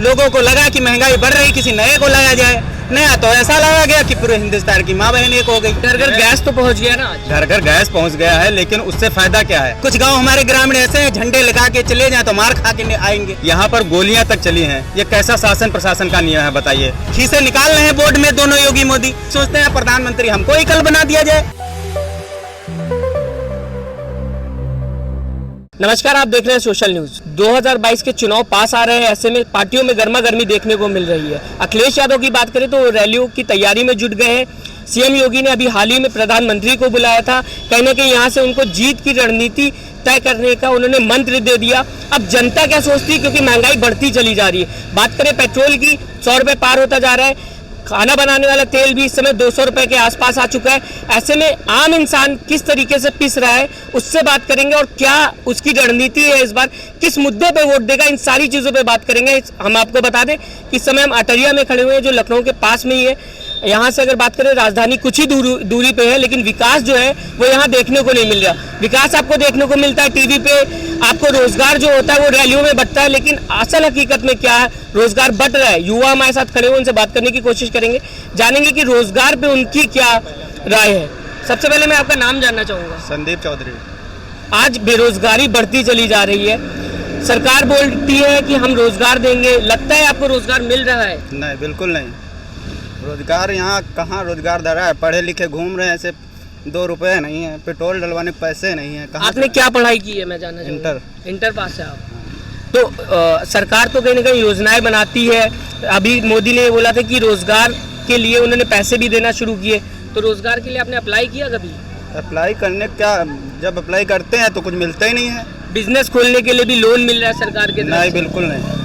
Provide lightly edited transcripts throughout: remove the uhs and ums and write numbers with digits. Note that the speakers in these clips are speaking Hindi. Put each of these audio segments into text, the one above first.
लोगों को लगा कि महंगाई बढ़ रही, किसी नए को लाया जाए। नया तो ऐसा लगा गया कि पूरे हिंदुस्तान की माँ बहन एक हो गई। घर घर गैस तो पहुंच गया ना, घर घर गैस पहुंच गया है, लेकिन उससे फायदा क्या है? कुछ गांव हमारे ग्रामीण ऐसे हैं, झंडे लगा के चले जाए तो मार खा के आएंगे। यहाँ पर गोलियां तक चली हैं। ये कैसा शासन प्रशासन का नियम है बताइए? खीसे निकाल रहे हैं बोर्ड में दोनों योगी मोदी। सोचते हैं प्रधानमंत्री हमको ही कल बना दिया जाए। नमस्कार, आप देख रहे हैं सोशल न्यूज। 2022 के चुनाव पास आ रहे हैं, ऐसे में पार्टियों में गर्मा गर्मी देखने को मिल रही है। अखिलेश यादव की बात करें तो रैलियों की तैयारी में जुट गए हैं। सीएम योगी ने अभी हाल ही में प्रधानमंत्री को बुलाया था, कहीं ना कहीं यहाँ से उनको जीत की रणनीति तय करने का उन्होंने मंत्र दे दिया। अब जनता क्या सोचती है, क्योंकि महंगाई बढ़ती चली जा रही है। बात करें पेट्रोल की, 100 रुपये पार होता जा रहा है। खाना बनाने वाला तेल भी इस समय 200 रुपए के आसपास आ चुका है। ऐसे में आम इंसान किस तरीके से पिस रहा है, उससे बात करेंगे। और क्या उसकी रणनीति है, इस बार किस मुद्दे पे वोट देगा, इन सारी चीज़ों पे बात करेंगे। हम आपको बता दें कि इस समय हम अटरिया में खड़े हुए हैं, जो लखनऊ के पास में ही है। यहाँ से अगर बात करें, राजधानी कुछ ही दूरी पे है, लेकिन विकास जो है वो यहाँ देखने को नहीं मिल रहा। विकास आपको देखने को मिलता है टीवी पे, आपको रोजगार जो होता है वो रैलियों में बंटता है, लेकिन असल हकीकत में क्या है, रोजगार बंट रहा है। युवा हमारे साथ खड़े हुए, उनसे बात करने की कोशिश करेंगे, जानेंगे कि रोजगार पे उनकी क्या राय है। सबसे पहले मैं आपका नाम जानना चाहूँगा। संदीप चौधरी। आज बेरोजगारी बढ़ती चली जा रही है, सरकार बोलती है कि हम रोजगार देंगे, लगता है आपको रोजगार मिल रहा है? नहीं, बिल्कुल नहीं। रोजगार यहाँ कहाँ रोजगार दे रहा है? पढ़े लिखे घूम रहे हैं, सिर्फ 2 रुपए नहीं है, पेट्रोल डलवाने के पैसे नहीं है। आपने क्या पढ़ाई की है, मैं जानना चाहूँगा? इंटर पास है आप? तो सरकार तो कहीं ना कहीं योजनाएं बनाती है। अभी मोदी ने बोला था कि रोजगार के लिए उन्होंने पैसे भी देना शुरू किए, तो रोजगार के लिए आपने अप्लाई किया कभी? अप्लाई करने क्या, जब अप्लाई करते हैं तो कुछ मिलता ही नहीं है। बिजनेस खोलने के लिए भी लोन मिल रहा है सरकार के? नहीं, बिल्कुल नहीं।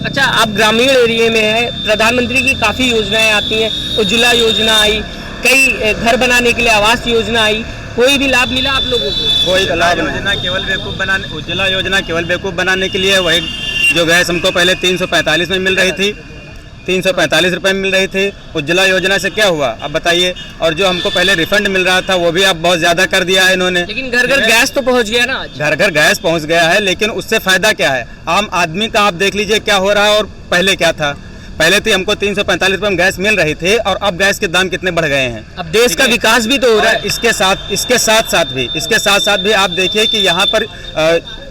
अच्छा, आप ग्रामीण एरिया में है, प्रधानमंत्री की काफ़ी योजनाएं आती हैं, उज्ज्वला योजना आई, कई घर बनाने के लिए आवास योजना आई, कोई भी लाभ मिला आप लोगों को? कोई लाभ योजना केवल बेवकूफ़ बनाने, उज्ज्वला योजना केवल बेवकूफ़ बनाने के लिए। वही जो गैस हमको पहले 345 में मिल रही थी, 345 रुपये में मिल रही थी। उज्ज्वला योजना से क्या हुआ अब बताइए? और जो हमको पहले रिफंड मिल रहा था वो भी अब बहुत ज़्यादा कर दिया है इन्होंने। लेकिन घर घर गैस तो पहुंच गया ना आज? घर घर गैस पहुंच गया है, लेकिन उससे फ़ायदा क्या है आम आदमी का? आप देख लीजिए क्या हो रहा है और पहले क्या था। पहले थी हमको 345 रुपये में गैस मिल रही थी, और अब गैस के दाम कितने बढ़ गए हैं। अब देश का विकास भी तो हो रहा है। इसके साथ साथ भी आप देखिए कि यहाँ पर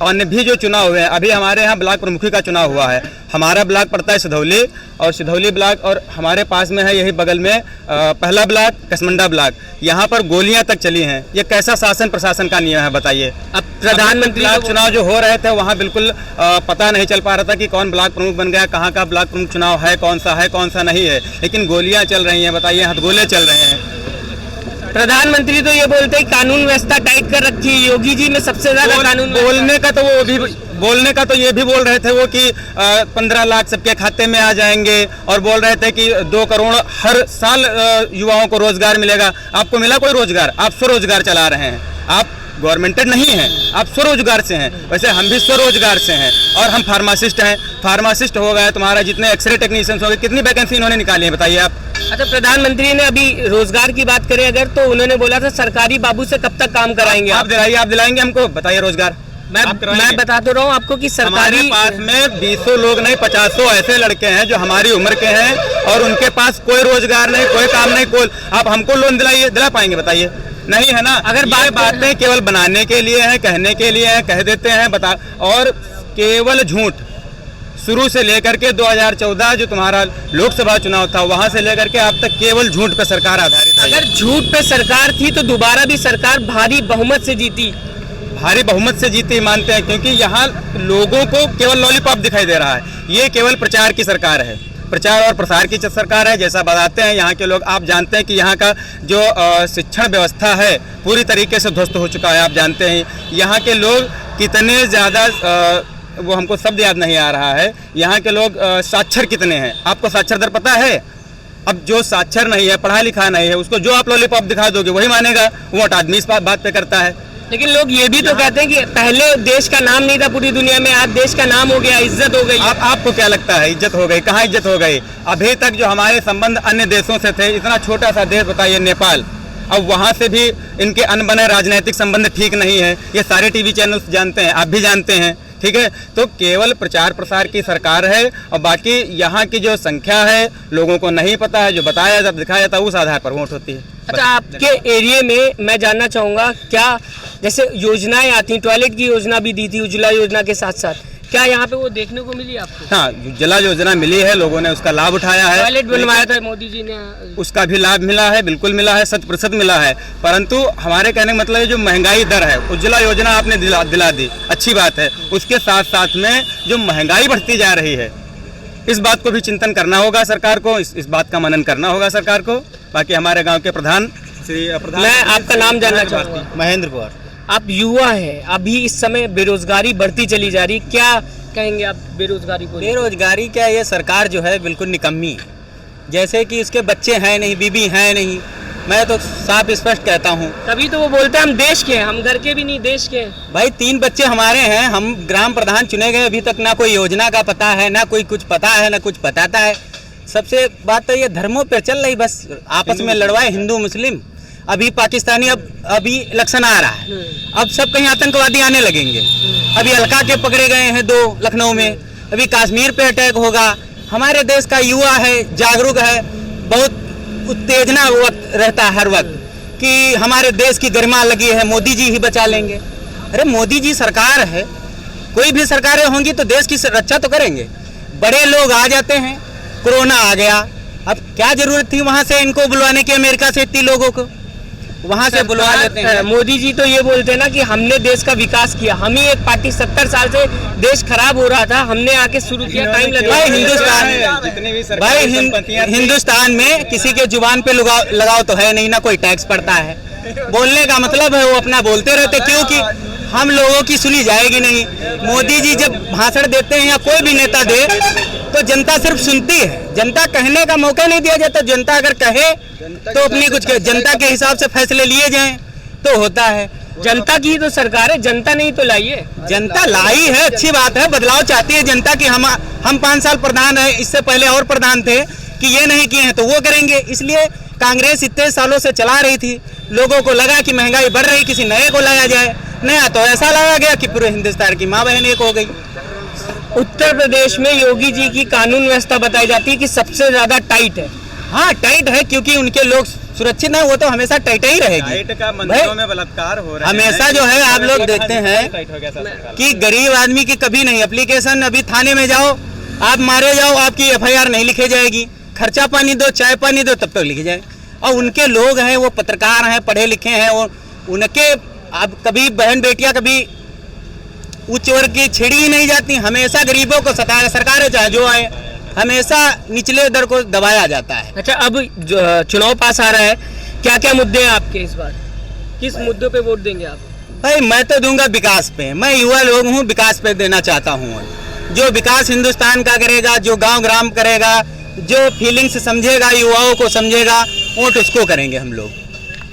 अन्य भी जो चुनाव हुए हैं, अभी हमारे यहाँ ब्लॉक प्रमुखी का चुनाव हुआ है। हमारा ब्लॉक पड़ता है सिधौली, और सिधौली ब्लॉक और हमारे पास में है यही बगल में पहला ब्लॉक कसमंडा ब्लॉक। यहाँ पर गोलियां तक चली हैं। ये कैसा शासन प्रशासन का नियम है बताइए? अब प्रधानमंत्री चुनाव जो हो रहे थे वहाँ बिल्कुल पता नहीं चल पा रहा था कि कौन ब्लॉक प्रमुख बन गया, कहाँ का ब्लॉक प्रमुख चुनाव है, कौन सा नहीं है, लेकिन गोलियां चल रही हैं। बताइए, हथगोले चल रहे हैं। प्रधानमंत्री तो ये बोलते हैं कानून व्यवस्था टाइट कर रखी है, योगी जी में सबसे ज्यादा कानून बोलने का तो वो भी बोलने का तो ये भी बोल रहे थे वो कि 15 लाख सबके खाते में आ जाएंगे, और बोल रहे थे कि 2 करोड़ हर साल युवाओं को रोजगार मिलेगा। आपको मिला कोई रोजगार? आप स्वरोजगार चला रहे हैं, आप गवर्नमेंटेड नहीं हैं, आप स्वरोजगार से हैं। वैसे हम भी स्वरोजगार से हैं, और हम फार्मासिस्ट हैं। फार्मासिस्ट हो गए, तुम्हारा जितने एक्सरे टेक्नीशियंस हो गए, कितनी वैकेंसी इन्होंने निकाली है बताइए आप? अच्छा, प्रधानमंत्री ने अभी रोजगार की बात करें अगर, तो उन्होंने बोला था सरकारी बाबू से कब तक काम कराएंगे आप दिलाएंगे हमको? बताइए रोजगार। मैं बता तो रहा हूँ आपको कि सरकारी पास में 200 लोग नहीं, 50 ऐसे लड़के हैं जो हमारी उम्र के हैं, और उनके पास कोई रोजगार नहीं, कोई काम नहीं। कोई आप हमको लोन दिला पाएंगे बताइए? नहीं है ना। अगर बातें केवल बनाने के लिए है, कहने के लिए है, कह देते हैं बता, और केवल झूठ। शुरू से लेकर के 2014 जो तुम्हारा लोकसभा चुनाव था, वहां से लेकर के अब तक केवल झूठ पे सरकार आधारित है। अगर झूठ पे सरकार थी तो दोबारा भी सरकार भारी बहुमत से जीती। भारी बहुमत से जीती मानते हैं, क्योंकि यहाँ लोगों को केवल लॉलीपॉप दिखाई दे रहा है। ये केवल प्रचार की सरकार है, प्रचार और प्रसार की सरकार है। जैसा बताते हैं यहाँ के लोग, आप जानते हैं कि यहाँ का जो शिक्षण व्यवस्था है पूरी तरीके से ध्वस्त हो चुका है। आप जानते हैं यहाँ के लोग कितने ज़्यादा, वो हमको शब्द याद नहीं आ रहा है, यहाँ के लोग साक्षर कितने हैं? आपको साक्षर दर पता है? अब जो साक्षर नहीं है, पढ़ा लिखा नहीं है, उसको जो आप लॉलीपॉप दिखा दोगे वही मानेगा। वोट आदमी इस बात पे करता है। लेकिन लोग ये भी तो कहते हैं कि पहले देश का नाम नहीं था पूरी दुनिया में, आज देश का नाम हो गया, इज्जत हो गई। आपको क्या लगता है इज्जत हो गई? कहाँ इज्जत हो गई? अभी तक जो हमारे संबंध अन्य देशों से थे, इतना छोटा सा देश बताइए नेपाल, अब वहाँ से भी इनके अनबने राजनीतिक संबंध ठीक नहीं है। ये सारे टीवी चैनल्स जानते हैं, आप भी जानते हैं ठीक है, तो केवल प्रचार प्रसार की सरकार है और बाकी यहाँ की जो संख्या है लोगों को नहीं पता है, जो बताया जाता दिखाया जाता उस आधार पर वोट होती है। अच्छा, आपके एरिया में मैं जानना चाहूँगा, क्या जैसे योजनाएं आती, टॉयलेट की योजना भी दी थी उज्ज्वला योजना के साथ साथ, क्या यहाँ पे वो देखने को मिली आपको? हाँ, उज्ज्वला योजना मिली है, लोगों ने उसका लाभ उठाया है, टॉयलेट बनवाया था मोदी जी ने, उसका भी लाभ मिला है, बिल्कुल मिला है, 100% मिला है। परंतु हमारे कहने का मतलब है जो महंगाई दर है, उज्ज्वला योजना आपने दिला दी, अच्छी बात है, उसके साथ साथ में जो महंगाई बढ़ती जा रही है इस बात को भी चिंतन करना होगा सरकार को, इस बात का मनन करना होगा सरकार को। बाकी हमारे गाँव के प्रधान मैं आपका नाम जानना चाहूँगा। महेंद्र कुमार। आप युवा हैं, अभी इस समय बेरोजगारी बढ़ती चली जा रही, क्या कहेंगे आप बेरोजगारी को? बेरोजगारी क्या, ये सरकार जो है बिल्कुल निकम्मी है। जैसे कि उसके बच्चे हैं नहीं, बीबी हैं नहीं, मैं तो साफ स्पष्ट कहता हूँ। तभी तो वो बोलते हैं हम देश के हैं, हम घर के भी नहीं देश के हैं। भाई 3 बच्चे हमारे हैं, हम ग्राम प्रधान चुने गए, अभी तक ना कोई योजना का पता है, ना कोई कुछ पता है, ना कुछ बताता है। सबसे बात तो ये धर्मों पे चल रही, बस आपस में लड़वाए हिंदू मुस्लिम। अभी पाकिस्तानी, अभी इलेक्शन आ रहा है, अब सब कहीं आतंकवादी आने लगेंगे। अभी अलका के पकड़े गए हैं 2 लखनऊ में, अभी कश्मीर पे अटैक होगा। हमारे देश का युवा है, जागरूक है, बहुत उत्तेजना रहता है हर वक्त कि हमारे देश की गरिमा लगी है, मोदी जी ही बचा लेंगे। अरे मोदी जी सरकार है, कोई भी सरकारें होंगी तो देश की रक्षा तो करेंगे। बड़े लोग आ जाते हैं, कोरोना आ गया, अब क्या जरूरत थी वहां से इनको बुलवाने की, अमेरिका से इतने लोगों को वहां से बुलवा लेते हैं। मोदी जी तो ये बोलते हैं ना कि हमने देश का विकास किया, हम ही एक पार्टी 70 साल से देश खराब हो रहा था, हमने आके शुरू किया, टाइम लगा। भाई हिंदुस्तान में किसी के जुबान पे लगाव तो है नहीं, ना कोई टैक्स पड़ता है। बोलने का मतलब है वो अपना बोलते रहते, क्योंकि हम लोगों की सुनी जाएगी नहीं। मोदी जी जब भाषण देते हैं या कोई भी नेता दे तो जनता सिर्फ सुनती है, जनता कहने का मौका नहीं दिया जाता। जनता अगर कहे तो अपनी कुछ जनता के हिसाब से फैसले लिए जाएं तो होता है। जनता की तो सरकार है, जनता नहीं तो लाई है। जनता लाई है, अच्छी बात है, बदलाव चाहती है जनता की। हम 5 साल प्रधान है, इससे पहले और प्रधान थे कि ये नहीं किए हैं तो वो करेंगे। इसलिए कांग्रेस इतने सालों से चला रही थी, लोगों को लगा कि महंगाई बढ़ रही, किसी नए को लाया जाए। नया तो ऐसा लाया गया कि पूरे हिंदुस्तान की माँ बहन एक हो गई। उत्तर प्रदेश में योगी जी की कानून व्यवस्था बताई जाती है कि सबसे ज्यादा टाइट है। हाँ, टाइट है क्योंकि उनके लोग सुरक्षित है, वो तो हमेशा टाइट ही रहेगी। टाइट का मंदिरों में बलात्कार हो रहा है हमेशा जो है, आप लोग देखते हैं कि गरीब आदमी की कभी नहीं एप्लीकेशन, अभी थाने में जाओ, आप मारे जाओ, आपकी FIR नहीं लिखी जाएगी। खर्चा पानी दो, चाय पानी दो, तब तक लिखी जाए। और उनके लोग हैं, वो पत्रकार हैं, पढ़े लिखे हैं, और उनके अब कभी बहन बेटियां कभी उच्च वर्ग की छेड़ी ही नहीं जाती। हमेशा गरीबों को सताया, सरकारें चाहे जो आए, हमेशा निचले दर को दबाया जाता है। अच्छा, अब चुनाव पास आ रहा है, क्या क्या मुद्दे हैं आपके इस बार, किस मुद्दों पे वोट देंगे आप? भाई मैं तो दूंगा विकास पे, मैं युवा लोग हूँ, विकास पे देना चाहता हूँ। जो विकास हिंदुस्तान का करेगा, जो गांव ग्राम करेगा, जो फीलिंग्स समझेगा, युवाओं को समझेगा, वोट उसको करेंगे हम लोग।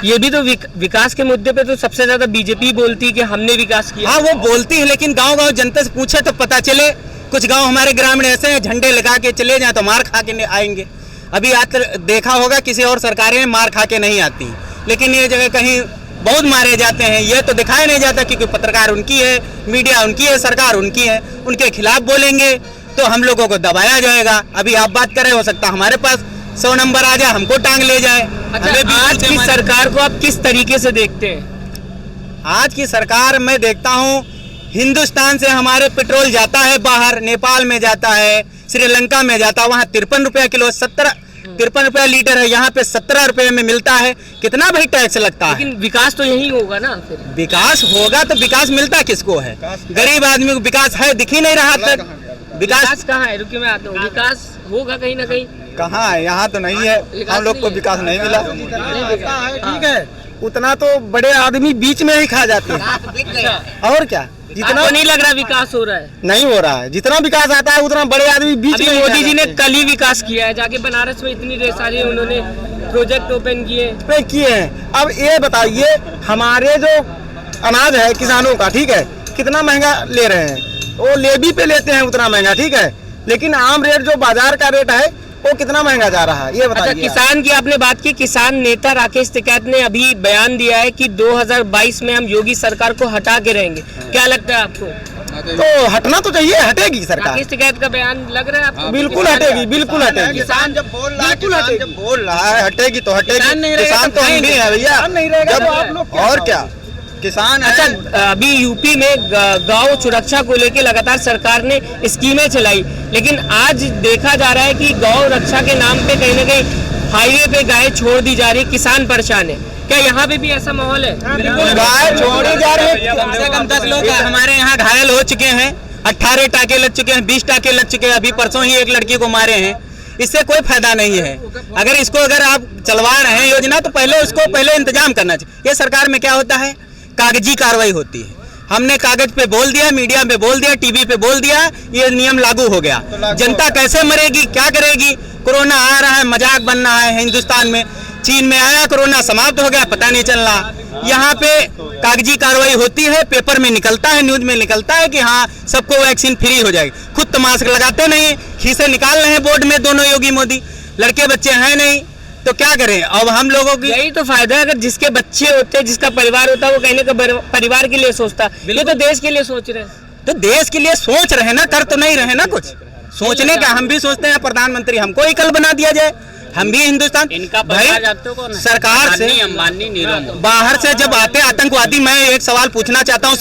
ये भी तो विकास के मुद्दे पे तो सबसे ज्यादा बीजेपी बोलती है कि हमने विकास किया। हाँ, वो बोलती है, लेकिन गांव गांव जनता से पूछे तो पता चले। कुछ गांव हमारे ग्रामीण ऐसे हैं, झंडे लगा के चले जाएं तो मार खा के आएंगे। अभी आज देखा होगा किसी और सरकारें मार खा के नहीं आती, लेकिन ये जगह कहीं बहुत मारे जाते हैं। ये तो दिखाया नहीं जाता कि कोई पत्रकार उनकी है, मीडिया उनकी है, सरकार उनकी है। उनके खिलाफ बोलेंगे तो हम लोगों को दबाया जाएगा। अभी आप बात करें, हो सकता हमारे पास 100 नंबर आ जाए, हमको टांग ले जाए। अच्छा, आज की सरकार को आप किस तरीके से देखते हैं? आज की सरकार मैं देखता हूँ, हिंदुस्तान से हमारे पेट्रोल जाता है बाहर, नेपाल में जाता है, श्रीलंका में जाता है, वहाँ 53 रुपया किलो, 53 रुपया लीटर है, यहाँ पे 17 रुपये में मिलता है। कितना भाई टैक्स लगता है? लेकिन विकास तो यही होगा ना। फिर विकास होगा तो विकास मिलता किसको है? गरीब आदमी को विकास है, दिख ही नहीं रहा तक। विकास कहाँ है? रुकिए, मैं आता हूँ। विकास होगा कहीं ना कहीं। कहाँ है? यहाँ तो नहीं है, हम लोग को विकास नहीं मिला। ठीक है, उतना तो बड़े आदमी बीच में ही खा जाते हैं। और क्या, जितना नहीं लग रहा विकास हो रहा है? नहीं हो रहा है। जितना विकास आता है उतना बड़े आदमी बीच में। मोदी जी ने कल ही विकास किया है, जाके बनारस में इतनी सारी उन्होंने प्रोजेक्ट ओपन किए हैं। अब ये बताइए, हमारे जो अनाज है किसानों का, ठीक है, कितना महंगा ले रहे हैं? वो लेवी पे लेते हैं उतना महंगा, ठीक है, लेकिन आम रेट जो बाजार का रेट है वो कितना महंगा जा रहा है, ये बताइए। अच्छा, किसान की आपने बात की। किसान नेता राकेश टिकैत ने अभी बयान दिया है कि 2022 में हम योगी सरकार को हटा के रहेंगे। क्या लगता है आपको? तो हटना तो चाहिए, हटेगी सरकार, राकेश टिकैत का बयान लग रहा है आपको? बिल्कुल हटेगी, बिल्कुल हटेगी। किसान जब बोल रहा है, बिल्कुल किसान हटेगी। जब बोल रहा है हटेगी तो हटेगी। किसान नहीं रहेगा किसान तो तो हम भी है भैया, किसान नहीं रहेगा जब तो आप लोग क्या और क्या किसान है। अच्छा, अभी यूपी में गांव सुरक्षा को लेकर लगातार सरकार ने स्कीमें चलाई, लेकिन आज देखा जा रहा है कि गौ रक्षा के नाम पे कहीं ना कहीं हाईवे पे गाय छोड़ दी जा रही, किसान परेशान है। क्या यहाँ पे भी ऐसा माहौल है? गाय छोड़ी जा रही है। कम से कम 10 लोग हमारे यहाँ घायल हो चुके हैं, 18 टाके लग चुके हैं, 20 टाके लग चुके हैं। अभी परसों ही एक लड़की को मारे हैं। इससे कोई फायदा नहीं है। अगर आप चलवा रहे हैं योजना तो पहले इंतजाम करना चाहिए। ये सरकार में क्या होता है, कागजी कार्रवाई होती है। हमने कागज पे बोल दिया, मीडिया पे बोल दिया, टीवी पे बोल दिया, ये नियम लागू हो गया। जनता कैसे मरेगी, क्या करेगी? कोरोना आ रहा है, मजाक बन रहा है हिंदुस्तान में। चीन में आया कोरोना, समाप्त हो गया, पता नहीं चल रहा। यहाँ पे कागजी कार्रवाई होती है, पेपर में निकलता है, न्यूज में निकलता है कि हाँ सबको वैक्सीन फ्री हो जाएगी। खुद तो मास्क लगाते नहीं, खीसे निकाल रहे हैं बोर्ड में दोनों योगी मोदी। लड़के बच्चे हैं नहीं तो क्या करें? अब हम लोगों की यही तो फायदा है, अगर जिसके बच्चे होते, जिसका परिवार होता, वो कहने का परिवार के लिए सोचता। ये तो देश के लिए सोच रहे हैं। तो देश के लिए सोच रहे ना, कर तो नहीं रहे ना कुछ। सोचने का हम भी सोचते हैं, प्रधानमंत्री हमको ही कल बना दिया जाए, हम भी हिंदुस्तान। इनका भाई सरकार से बाहर से जब आते आतंकवादी, मैं एक सवाल पूछना चाहता हूं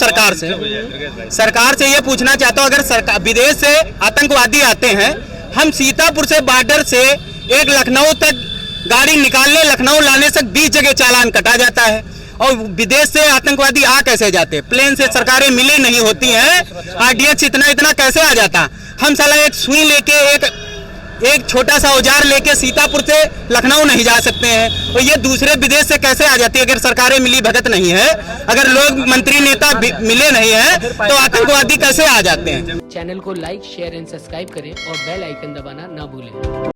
सरकार से ये पूछना चाहता हूं, अगर सरकार विदेश से आतंकवादी आते हैं, हम सीतापुर से बॉर्डर से एक लखनऊ तक गाड़ी निकालने, लखनऊ लाने से 20 जगह चालान कटा जाता है। और विदेश से आतंकवादी आ कैसे जाते? प्लेन से सरकारें मिली नहीं होती हैं, आरडीएक्स इतना कैसे आ जाता? हम साला एक सुई लेके, एक छोटा सा औजार लेके सीतापुर से लखनऊ नहीं जा सकते हैं, और ये दूसरे विदेश से कैसे आ जाती है? अगर सरकारें मिली भगत नहीं है, अगर लोग मंत्री नेता मिले नहीं है, तो आतंकवादी कैसे आ जाते हैं? चैनल को लाइक, शेयर एंड सब्सक्राइब करें और बेल आइकन दबाना ना भूलें।